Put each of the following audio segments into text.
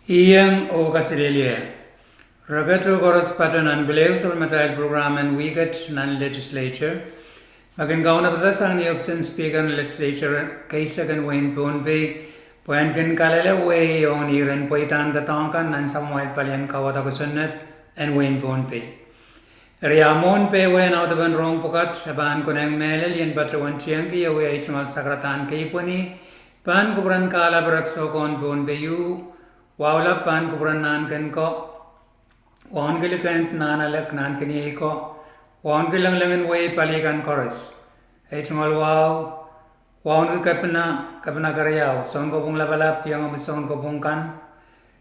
Iyang o Kasidelia. Ragato Goros Patan and Beliefs of Material Program and Weeket Nan Legislature. Makin kauna batasang ni option speaker ng legislature kaysa kan Wayne Ponpe. Puan kan kalala way yung iran po itan datangkan nan Samuel Palian kawata kusunat and Wayne Ponpe. Riamon pe wen out of an wrong pokat saban kunang melel yan batawan tiyang kiya way itungal sakratan kay puni. Pan kubran kala barakso kon Ponpe yu. Wawla pan kubran nan kan ko. Wan gilikan nan alak nan kini ko. Wan gilang langan way palikan chorus. Ay chungal wow. Wan kapna karyaw. Son ko pong labalap yung son ko pong kan.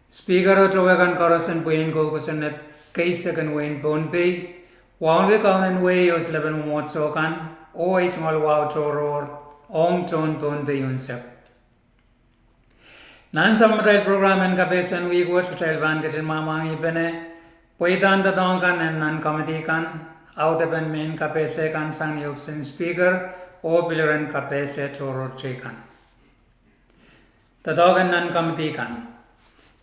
Speaker o chowakan chorus and puyin ko kusunat kaysa kan Wayne Ponpe. Wan kaunan way o silaban mo so kan. O ay chungal wow choror. Ong chon Ponpe yunsak. Nan Material Program and Kapesan we go to child van get in mama ibene poitan the donkan and nan committee kan out of an main kapese kan sang option speaker o pillar and kapese choro chekan. The dog and nan committee kan.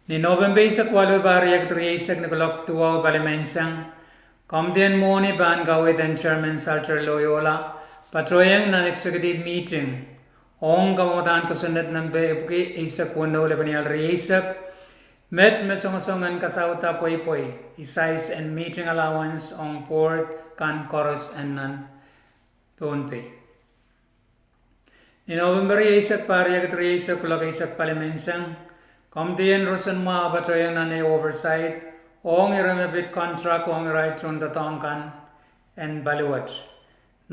Ni November sa kwalo bari ak 3 sak naglok tuwa balimensang committee moni ban gawid and chairman Salter Loyola patroyang nan executive meeting. Ong kamutan kusunod ng BFK isak wano labanial reisak met mesongasongan kasauta poy size and meeting allowance on port kan chorus and nan Ponpe. Ni November isak pari ak 3 isak kulak isak palimensang komdian rosan ma batoyang nane oversight ong iramabit contract ong right on the tongkan and baliwat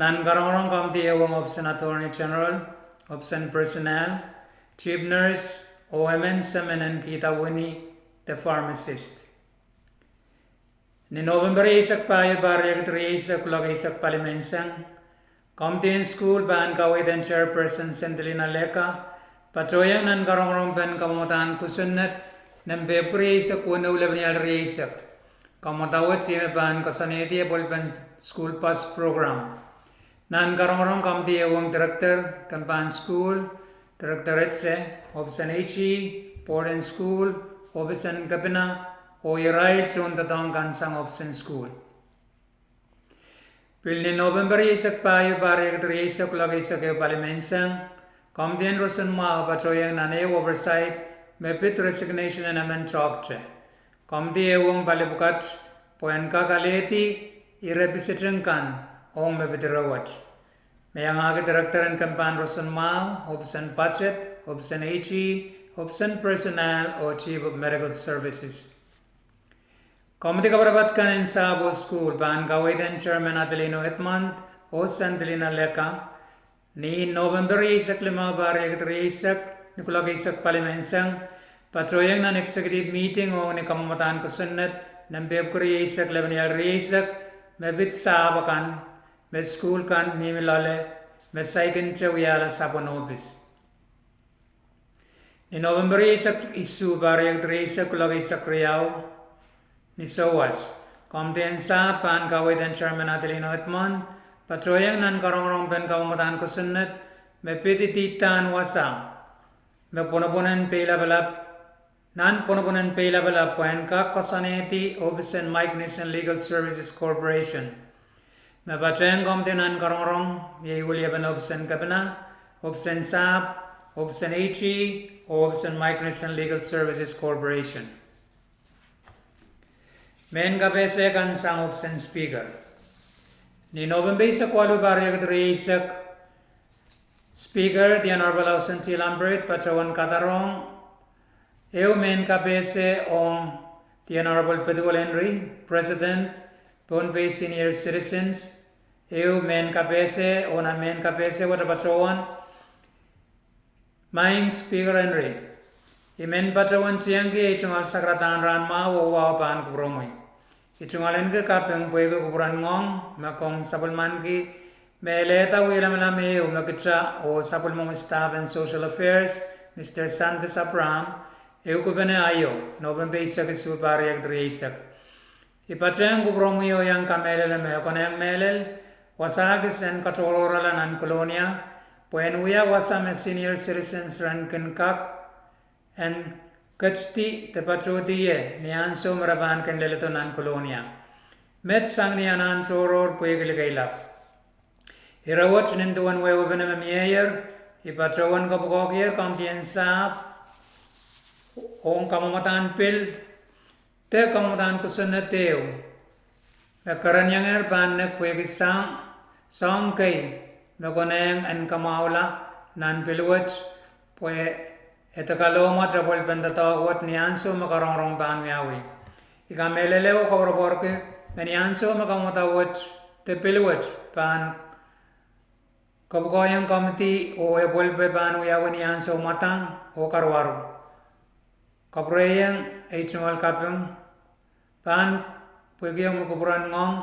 nan garong komdi ong option attorney general option personnel, chief nurse, OMN Samanan Kita Wini, the pharmacist. Ni November isak payo barya 3 isak kulak isak palimensang, Comtin School ban kawid and chairperson Sendelina Leka, patoyang nan karong ban kamutan kusunat, ng Bebri isak wano ulabanyal isak, kamutawat siya ban kasaniti ban school pass program. Nan karong kamti ewang director Kampan School, director etse, option HE, Port and School, option Kapina, o Irail chun tatong kansang option school. Pil ni November isak payo bari katri isak lag isak e palimensang, kamti en rosan ma patroyang nane oversight, mepit resignation and amen chokche. Kamti ewang balibukat, poen kakaleti, irepisitring kan, ong mabitirawat. Mayang aga director and campaign Rosan Mao, option budget, option HE, option personnel or chief of medical services. Committee kabarabat kan in Sabo School, ban gawid and chairman Adelino Etman, o Sandelina Leka, ni November isak lima bari agad isak, nikulag isak palimensang, patroyang nan executive meeting o ni kamamatan kusunat, ng bebkuri isak lebaniyal isak, mabit sabakan, med school kan mimilale med saikin chawiyala sapon office. Ni November isak isu bari ang 3 isak kulag isak riyaw ni SOAS. Komten sa pan kawid ang chairman Adelino Etman, patroyang nan karong pen kamamatan kusunat, me pitititan wasa, me punapunan peilabalap, nan punapunan peilabalap puan ka kasaneti Office and Mike Nation Legal Services Corporation. Nabacayan komtinan karong yay ulyaban option kapana, option SAP, option HE, option Migration Legal Services Corporation. Main kapese kan sang option speaker. Ni November sa kwalo barya kadri isak speaker, the Honorable Ausen T. Lambert, Pachawan Katarong, eu main kapese on the Honorable Pedro Henry, President, Ponpe Senior Citizens, eu main kapese o na main kapese wata patrawan maing speaker Henry imen patrawan tiangki ichungal sakratan ran ma wo wa pan kubromoy ichungal enke kapeng puego kubran ngong makong sapulman ki meleta wila malame o makitra o sapulmong staff and social affairs Mr. Santos Abram eu kubene ayo November isak isu pariag isak ipatrang kubromoy o yang kamelel me koneng melel wasagis and katororalan and colonia, when we are wasam senior citizens ran kinkak and Kachti te patroti ye nianso maraban kendeleto nan kolonia. Met sang ni anan choror puegil gailap. Irawat ninduan we webena meyer ipatrawan kapokokye kampien sap ong kamamatan pil te kamamatan kusunateo. Karanyang ban nek puegi sang kay nagoneng en kamaula nan pilwat pue etakaloma trabol pendatawat nianso makarongrong ban miawi. Ika meleleo kabraborke nianso makamatawat te pilwat pan kabukoyang kamati o ebolbe ban wiawi nianso matang o karwaru. Kabreyang ay chungal kapyung pan puegyang mukuburan ngong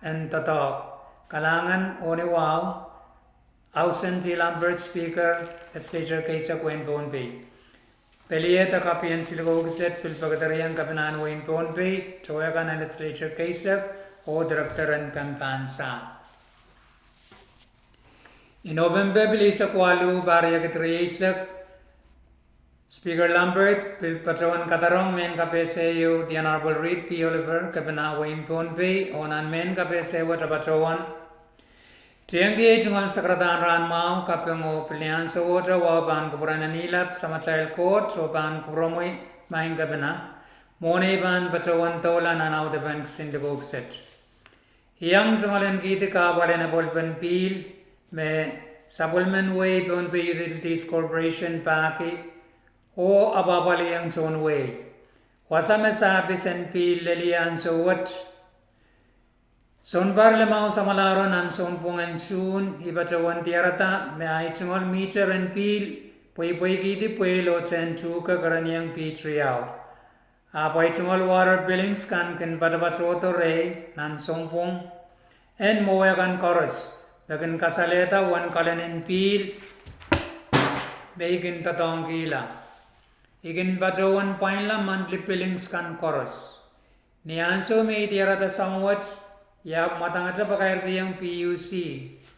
en tatok. Kalangan oni wow Ausenti Lambert Speaker Legislature Kaisa Kwen Ponpe. Pelieta kapian silgogset pilpagatarian kapinan Wayne Ponpe, Choyakan Legislature Kaisa o Director and Kampansa. In November bilisa kwalu barya kitriyesak Speaker Lambert pilpatrawan katarong men kapeseyo the Honorable Reed P. Oliver kapina Wayne Ponpe onan men kapeseyo tapatrawan Tianggi jungal sakratan ran mau kapingo pilihan so water waban kuburan nilap sama child court waban kubromoi main gabena mone ban bacawan tola nanau de bank sindagog set yang jungalan kiti ka balena bolpen pil me Supplement Way Ponpe Utilities Corporation Paki o ababali yang John Way wasame sabi sen pil lelian so what Sonbar lemau samalaro nan sonpungan chun ibacawan tiarata me ay chungol meter and pil pui kiti pui lo chen chuka karanyang pitriao. Apay chungol water billings kan batabatroto re nan sompung en moya kan chorus. Lakin kasaleta wan kalanin pil begin tatong kila. Igin bacawan painla monthly billings kan chorus. Nianso me tiarata somewhat ya matangata pakair yang PUC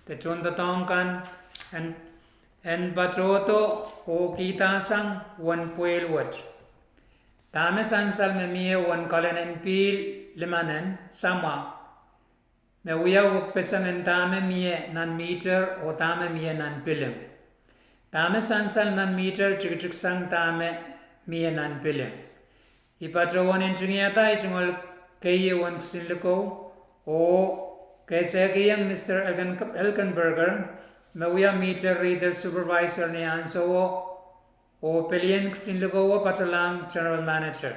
te chonta tongkan en batroto o kita sang wan puel wat tame sansal me mie wan kalen en pil limanen sama me uya wuk pesang en tame mie nan meter o tame mie nan pilim tame sansal nan meter chik sang tame mie nan pilim ipatrawan engineata ichungol keye wan sinliko o kaise kiyang Mr. Elkenberger mawia meter reader supervisor ni anso o pelian sinlugo o patalang general manager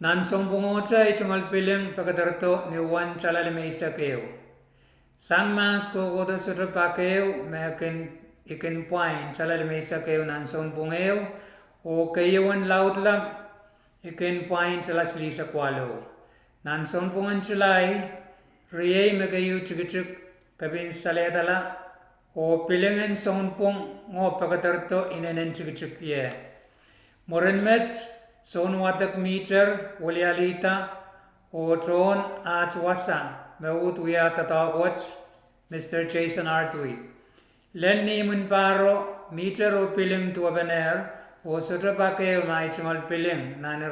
nan sombungota itungal piling pagadarto ni wan chalale meisa keo sang mas ko goda sutra pakeo mekin ikin point chalale meisa keo nan sombungeo o kayawan lautlam ikin point chalasli sa kwalo nan sonpungan chulai riyay magayu chuk kabin saledala o pilingan sonpung ngo pagatarto inanen chuk ye moren met son watak meter walialita o tron at wasa maut wiya tatawat Mr. Jason Artui len ni mun paro meter o piling tuabaner o sutra pake mai chumal piling nan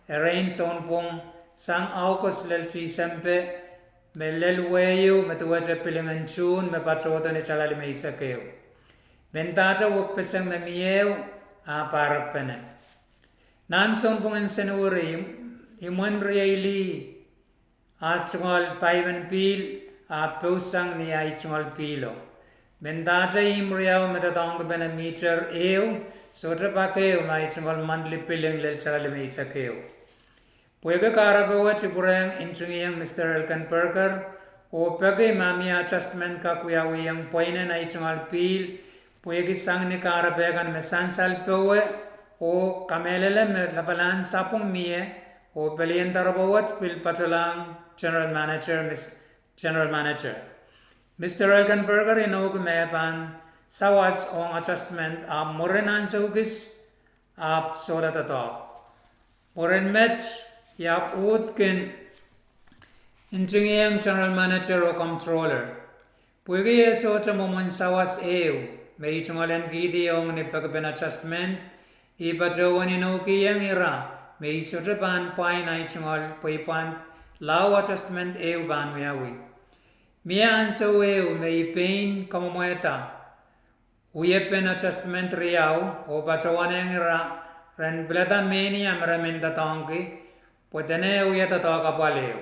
arrange sonpung sang aukos lel tri sempe me lel weyo me tuwatra pilingan chun me patrota ni chalali me isa keo bentata wuk pesang me miyew a parak pene nan son pungan senuri iman riyali a chungal paivan pil a pusang ni ay chungal pilo bentata imriyaw me tatong bena meter ew sotra pa keo may chungal monthly piling lel chalali me isa keo Puega karabawa chipurang inchungiyang Mr. Elkenberger o pagay mamia adjustment ka kuyawiyang poinan ay chungal pil puegi sang ni karabagan me sansal pewe o kamelele me labalan sapung mie o pelian darabawat pil patalang General Manager Mr. Elkenberger inog mepan sawas ong adjustment a morenan sugis ap soda tato moren met Yap utkin inchingiyang General Manager o Controller. Puigi yeso cha momon sawas may chungalan gidi yung ni pagpin adjustment Ipatawan inukiyang ira, may sotrapan pain ay chungol, paipan, law adjustment ban wiyawi. Mia anso may pain kamumoeta, uyepen adjustment riyaw, o patawan yang ira, ren belatan meni amramenda tongki, potene uyata toka paleo.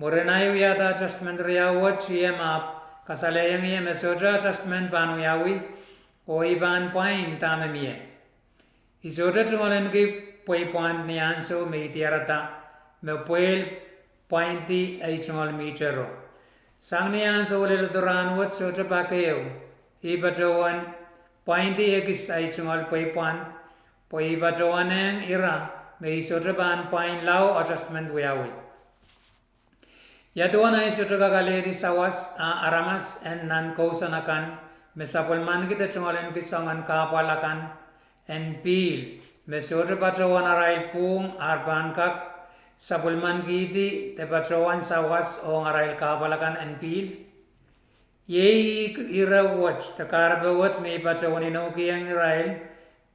Morenay uyata adjustment riyaw wat map, kasalayang mesotra adjustment ban wiyawi, o iban pain tamamiye. Isotra chungolen ki point ni anso may tiarata me puel pointi ay chungol metero. Sang ni anso wale luturan wat sotra pakeo. Ipatawan pointi ekis ay chungol point po ipatawan ang ira may sotra ban point law adjustment wiyawi. Yatuan ay sotra kagaleri sawas aramas en nan kausanakan me sapulman kita chungolen ki songan kapalakan and peel. Mesotra patrawan aray pung arbankak sapulman giti te patrawan sawas o aray kapalakan and peel. Ye irawat takarabawat may patrawan inoki ang Israel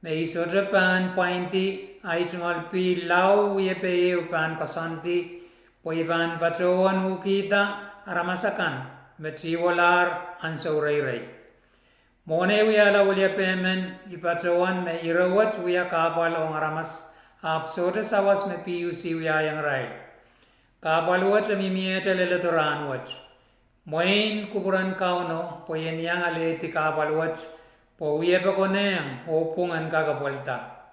may sotra pan pointi ay chungal peel law yepe pan kasanti po iban patrawan ukita aramasakan metriwalar ansauray. Mone wiyala waliya pemen ipatrawan me irawat wiya kapal o ngaramas apsota sawas me PUC wiya yang rai. Kapal wat mimieta lelaturan wat. Moin kuburan kauno po yen yang aleti kapal wat po wiya pa koneng o pungan kakapolta.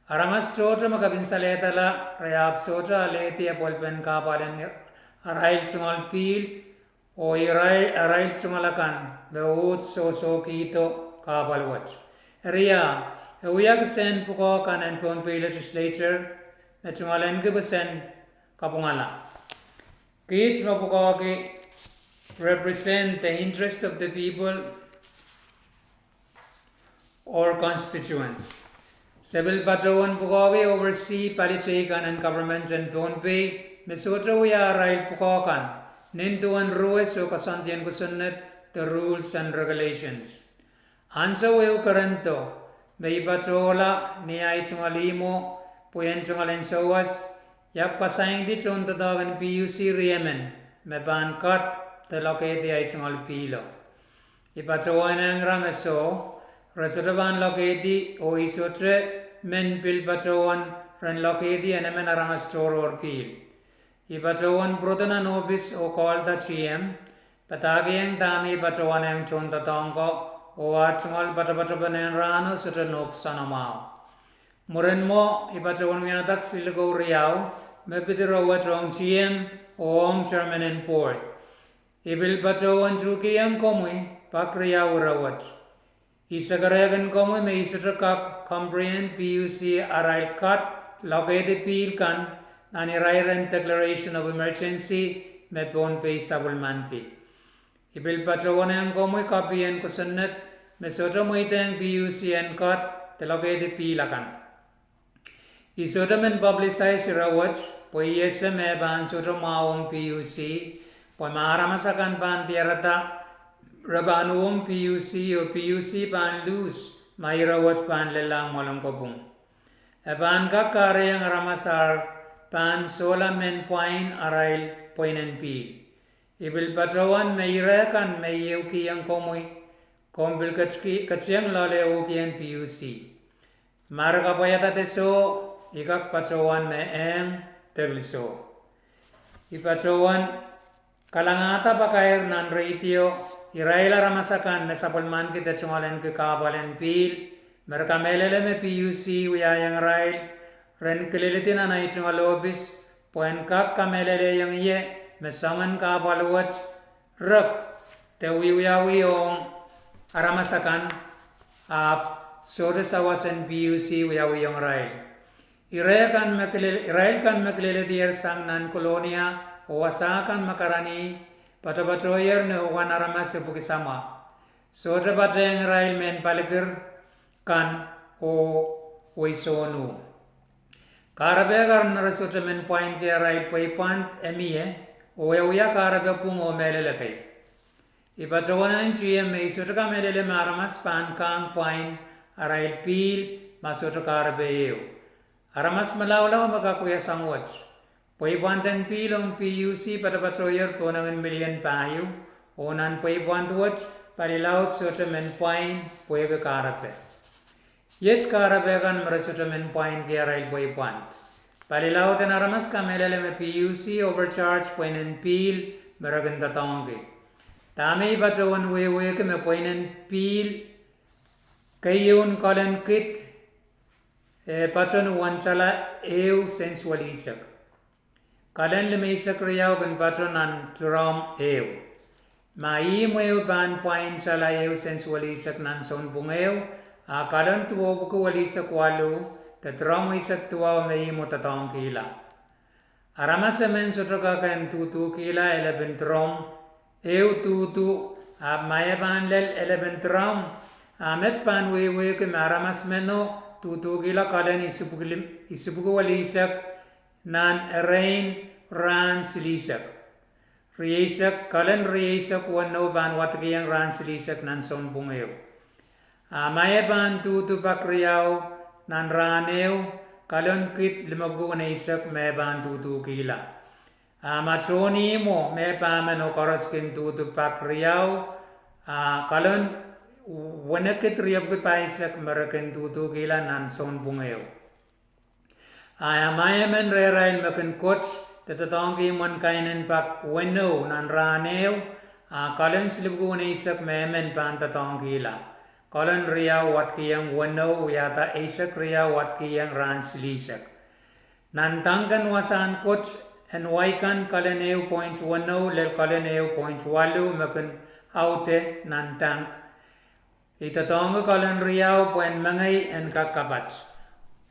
Aramas tota makabinsaleta la rayap sota aleti apolpen kapalan arail tungal pil o aray chumalakan beut so kito kabalwat. Ria uyag sen puko kanan pon legislature na chumalen ke besen kapungala. Kit puko ke represent the interest of the people or constituents. Sebil patrawan puko ke oversee political and government and pon pay mesotra uya aray puko kan. Nintuan rules o kasantian kusunnet the rules and regulations. Anso weu karanto, may patrola ni ay chungalimo, puyen chungalen sawas, yak pasayang di chun tatagan PUC riemen, me ban kat the loketi ay chungal pilo. Ipatroan ang rameso, resuraban loketi o isotre men pil patroan ran loketi enemen aramastor or pil. Ipatrawan brotana nobis o called the GM, patagiyang dami patrawan ang chunta tongko o atchungal patapatrapan ang rano sutra nok sanamao. Muren mo ipatrawan minatak silgo riyaw, mepitirawat rong GM o ang chairman and board. Ibil patrawan chukiyang komoy pakriyaw rawat. Isagaragan komoy may sutra kak comprehend PUC aral kat lokete pil kan Anirairan declaration of emergency me pon pay sabulmanti. Ibil patrawan ang komoy kapiyan kusunnet me sotra mo itang PUC and kat telokede pilakan. Isotra men publicize rawat po ISM ban sotra maong PUC po maaramasakan pan tiarata rabanuong PUC o PUC pan lose may rawat pan lelang molong kopong. Eban kakare ang ramasar pan sola men point arail point and pil. Ibil patrawan may rekan may yuki ang komoy kombil katsiyang lale uki ang PUC. Maraka payata teso ikak patrawan may ang tebliso. Ipatrawan kalangata pakair nan ratio iraila ramasakan na sapulman kita chungalen ke kabalen pil. Mereka melele me PUC uyayang rail ren kelilitin na ichungal obis poen kak kamelele yang iye mesangan kabaluat rak te wiyawi ong aramasakan ap sore sawasan PUC wiyawi yung rail. Israel kan maklilitier sang nan kolonia o wasakan makarani patapatroyer ne uwan aramas sa pukisama. Sore patayang rail men palikir kan o waisonu. Karabe karam narasota men point kaya right paipan emiye o uya karabe pung o melele kay. Ipatrawan ang GM may isota ka melele maramas pan kang point aray pil masuk karabeu. Aramas malawlaw makakuya sangwat. Paibuantan pilong PUC pada patroyer ponangan million payu. Onan paibuantuat palilaut sotamen point poiga karape. Yet karabegan merasutamen point giarail paibuant. Palilaut en aramas kamelele me PUC overcharge poinen pil meragan tatongi. Tami patrowan wewe ke me poinen pil kayun kolen kit patron wanchala eu sensualisak. Kalen le meisak riyaw kan patron an drum eu. Mai mo ban point chala eu sensualisak nan son bungeu. A kalen tuwo buku walisak walu te drum isak tuwa mei mo tatong kila. Aramas men sotroka kan tutu kila 11 drum eu tutu a maya ban lel 11 drum a met ban we ke aramas meno tutu gila kalen isubuku walisak nan rain ran silisak riyesak kalen riyesak wano ban watkiyang ran silisak nan son bungeo maya ban tutu pakriyaw nan raneo kalen kit limagu wanaisak maya ban tutu gila matroni mo maya pamano koroskin tutu pakriyaw kalen wanakit riyab ko paisak marakan tutu gila nan son bungeo. Maya men rerail makan coach tatatongi mon kainen pak weno nan raneo kalen slip ko isak memen pan tatongi la. Kalen riya wat kiyang weno yata isak riya wat kiyang ran silisak. Nan tangkan wasan coach and waikan kaleneo point weno lel kaleneo point walu makan aute nan tang. Itatongo kalen riyaw puen mangay en kakabat.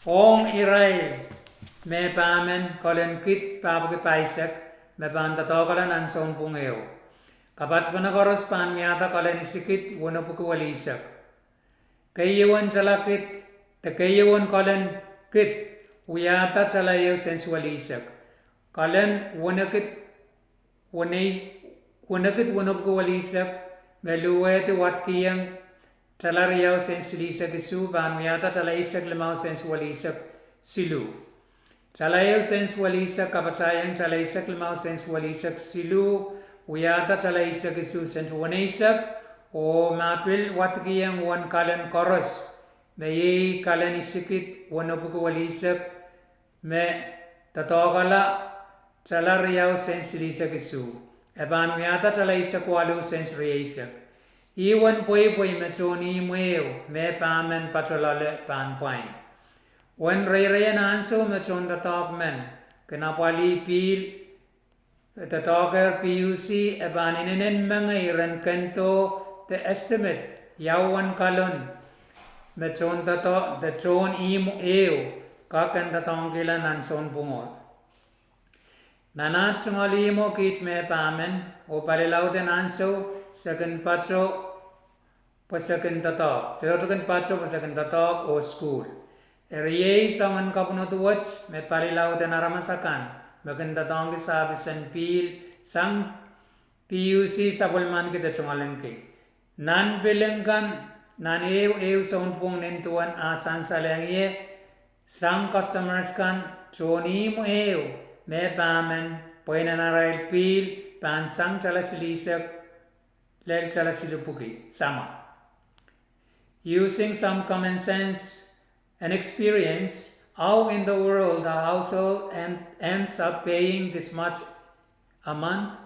Ong irail me pamen kalen kit pabuki paisak me pantato kalen anson pungeo. Kabat panakoros pan miyata kalen isikit wanapuku walisak. Kayewan chalakit te kayewan kalen kit uyata chalayo sensualisak. Kalen wanakit wanapuku walisak meluwe te watkiyang Talariyaw sensualisak isu banuyata talaisak lemau sensualisak silu. Talayaw sensualisak kapatayang talaisak lemau sensualisak silu uyata talaisak isu sensualisak o mapil watkiyang wan kalen koros me kalen isikit wanapuku walisak me tatokala talariyaw sensualisak isu banuyata talaisak walu sensualisak. Iwan poi metoni mweo me pamen patrolale pan pain. Wan rayan anso meton tatok men kenapali pil tatoker PUC ebaninen mangairan kento the estimate yawan kalon meton tato the tron imo eo kakan tatongkila nanson pungol. Nanat chungali mo kich me pamen o palilaw den anso second patro pasakan tatok second patro pasakan tatok o school eriye saman kapunutuwat me palilaw den aramasakan maganda tatong sabisan pil sang PUC sabulman kita chungalan ke nan bilangkan nan ew saunpung nintuan asan salangye sang customers kan choni mo ew me pamen poinanaray pil pan sang chalasilisak lel chalasilupuki sama. Using some common sense and experience, how in the world the household ends up paying this much a month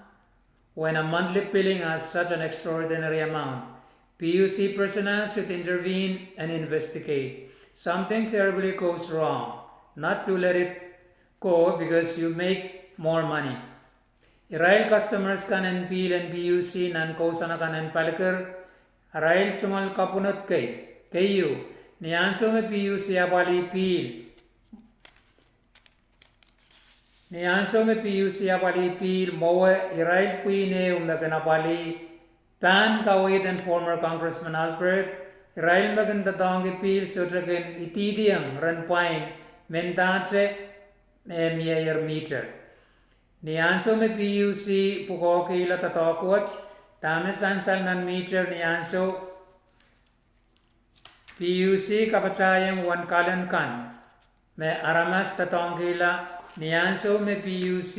when a monthly billing has such an extraordinary amount? PUC personnel should intervene and investigate. Something terribly goes wrong, not to let it go because you make more money. Irail customers kan NPL and PUC nan kausana kan NPalker Arail chungal kapunot kayo niyanso me PUC apali pil mowe irail puine umaganapali pan kawit and former Congressman Albert irail magandatong pil sotrakin itidiyang ranpain mentate meyer meter niyanso me PUC pukokila tatokwat Tames ansal nan meter niyanso PUC kapachayang wan kalan kan me aramas tatongila nianso me PUC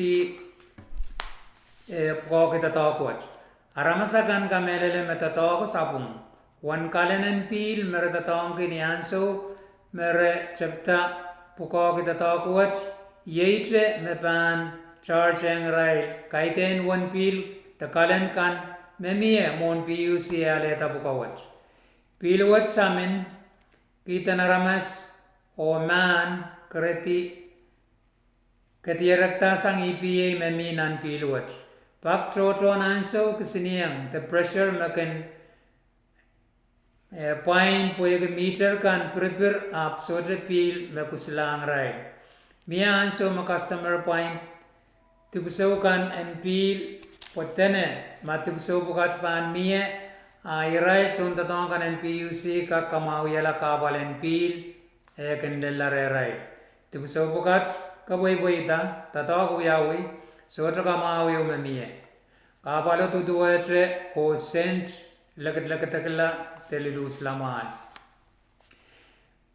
ko kita tokot aramasa kan kamelele me tatoko sapung wan kalan en pil mere tatongki nianso mere chepta puko kita tokot yeite me pan charge ang rail kaiten wan pil ta kalan kan me mie mon PUC ale tapukawat Pilwat samin kita naramas o man kreti ketirakta sang EPA meminan pilwat. Pak trotron anso kesiniang the pressure makan point poyeg meter kan prepare up soje pil makuslang rai. Mia anso ma customer point tubso kan en pil potene matubso bukat pan mie Irai chunta tongkan en PUC ka kamau yala kabal en pil kendela rai. Tibu so bukat ka boy ta tatok yawi so to kamau yo memie. Kabalo tu duetre o sent lakat takla telidu slaman.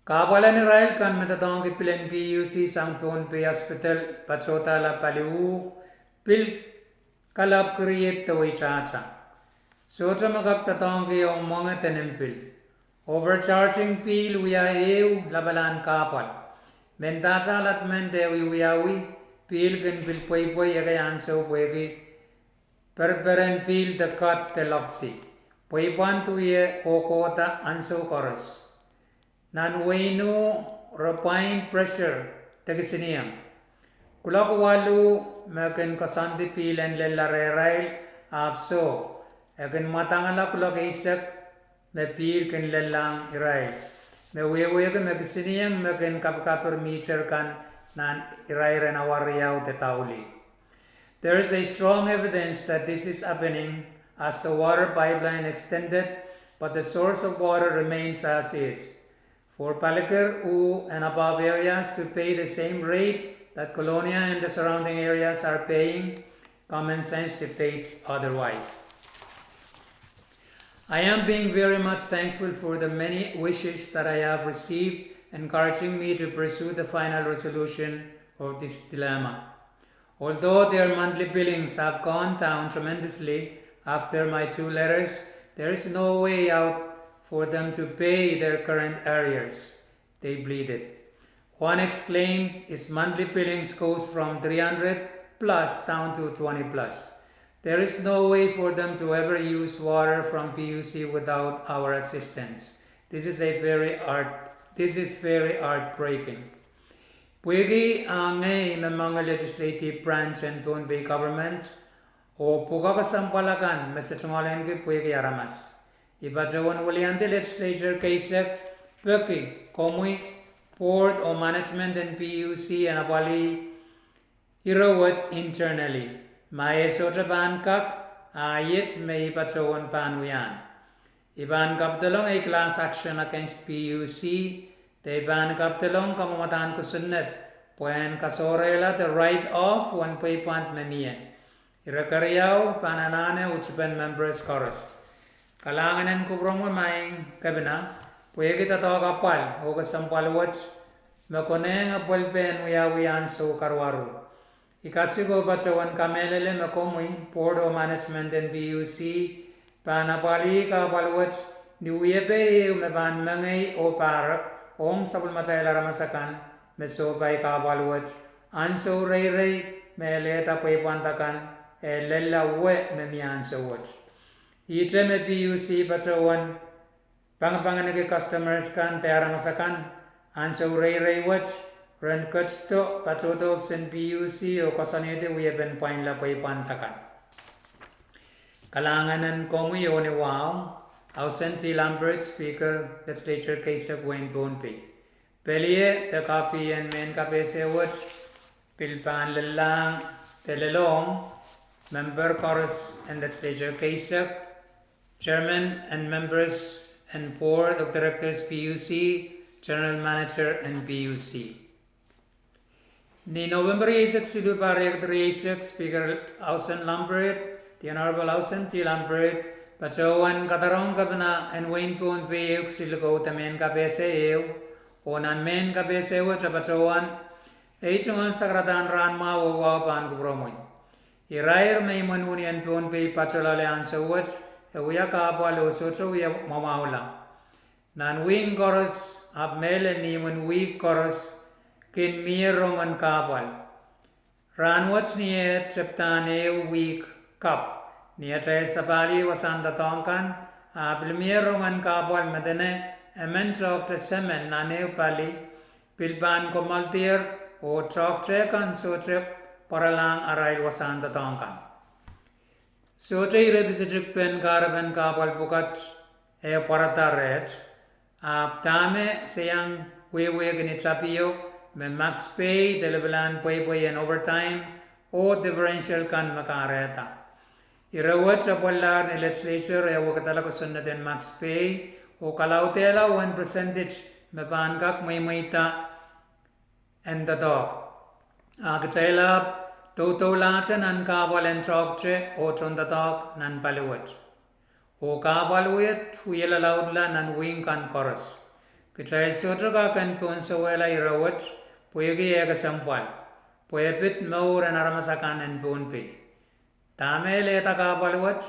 Kabalan rail kan metatong ki pilen PUC sangpon pe hospital pachota la paliu pil kalap create tawai chacha. Sota magap tatongki yung mga tenimpil. Overcharging pil wiyaew labalan kapal. Mentachalat mente wiyawi pil kin pil poy yagayan so pwegi. Perperen pil dekat telokti. Poypan tuye kokota anso koros. Nanweno refined pressure tegisiniyang. Kulak walu makin kasandi pil en lelare apso. Akan matangala kulak isak me pil kan lelang irai. Me wewe kan me kesiniang me kan kapkapur meter kan nan irai renawariau te tauli. There is a strong evidence that this is happening as the water pipeline extended, but the source of water remains as is. For Palaker and above areas to pay the same rate that Colonia and the surrounding areas are paying, common sense dictates otherwise. I am being very much thankful for the many wishes that I have received encouraging me to pursue the final resolution of this dilemma. Although their monthly billings have gone down tremendously after my 2 letters, there is no way out for them to pay their current arrears, they pleaded. One exclaimed his monthly billings goes from 300 plus down to 20 plus. There is no way for them to ever use water from PUC without our assistance. This is very heartbreaking. Pwede ngay ng mga legislative branch and Boon Bay government o pugakasampalakan mesatungalen ki pwede aramas. Iba jawan waliante legislature kaysa pwede komui board o management and PUC and apali irawat internally. May sota bankak ayit may patawan panuyan. Iban kaptalong a class action against PUC. They ban kaptalong kamamatan kusunat. Puen kasorela the right of 1.5 memiye. Irakariyaw pananane uchipen members chorus. Kalanganan kubromo maing kabina. Puye kita to kapal o kasampalwat. Makoneng apulpen wiyawiyan so karwaru. Ikasigo pachawan kamelele makomui Porto Management and PUC panapali kapalwat niuyepe meban mangay o parak ong sabul matayla ramasakan mesopay kapalwat anso ray meleta pay pantakan lella we memianso wat. Ite me PUC pachawan pangapanganake customers kan tayara masakan anso ray wat Rent cuts to patoto option PUC o kasanete uyepen point la pay pantakan. Kalanganan komu yone wow. Ausen T. Lambert, Speaker, Legislature Kaisak Wayne Bonpe. Pelie, the copy and main kapese wood. Pilpan lelang, telelong, Member Chorus and Legislature Kaisak. Chairman and members and Board of Directors PUC, General Manager and PUC. Ni November 26 sidu parek 36 Speaker Ausen Lambert, the Honorable Ausen T. Lambert, Pachawan katarong kabna and Wayne Pun Payuk Silko Tamen Kapese o nan men Kapese wa Chapachawan Eichungan Sakratan Ran Ma Wapan Kupromoy. Irair may manunian Pun Pay Pachalale ansawat Uya Kapalo Socho Mamaula. Nan wing chorus ab mele ni mun week chorus kin mirong an kapal. Ran watch niye treptane week cup. Niya tayo sapali wasanda tongkan ab mirong an kapal madene emen trok te semen nane upali pilpan ko maltir o trok trekan so trep paralang aray wasanda tongkan. So tayo rebisidrik pen karaban kapal pukat e parataret. Tame sayang wewe gani tapio me max pay delebelan pay and overtime o differential kan makareta. Irawat sa polar ni legislature e wakatala ko sunnatin max pay o kalautela 1% me pankak may maita and the dog. Agtela totolatan an kabal and troktre o trondatok nan paluwat. O kabalwit huyela laudla nan wing kan chorus. Kitrail sotra kan pun sawela irawat puyagi ega sampal. Puyapit maur an aramasakan en pun pi. Tame leta kabalwat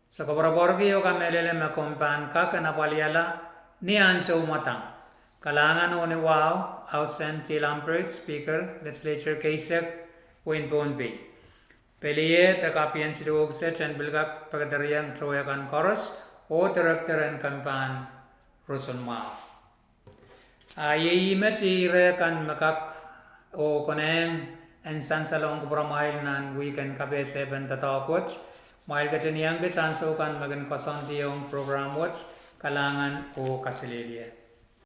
sa kabraborgi o kamelele makompan ka kanapaliala ni anso matang. Kalangan o ni wow House Tilampert Speaker Legislature Kaisak Win pun pi. Peliye takapian sidog set and bilgak pagdariang troyakan chorus o director and kampan rusun ma. Ayi matire kan makak o koneng and sansalong kubramail nan weekend kabe 7 tatakot. Mail katiniang ke chanso kan magan koson tiyong program wat kalangan o kasililiya.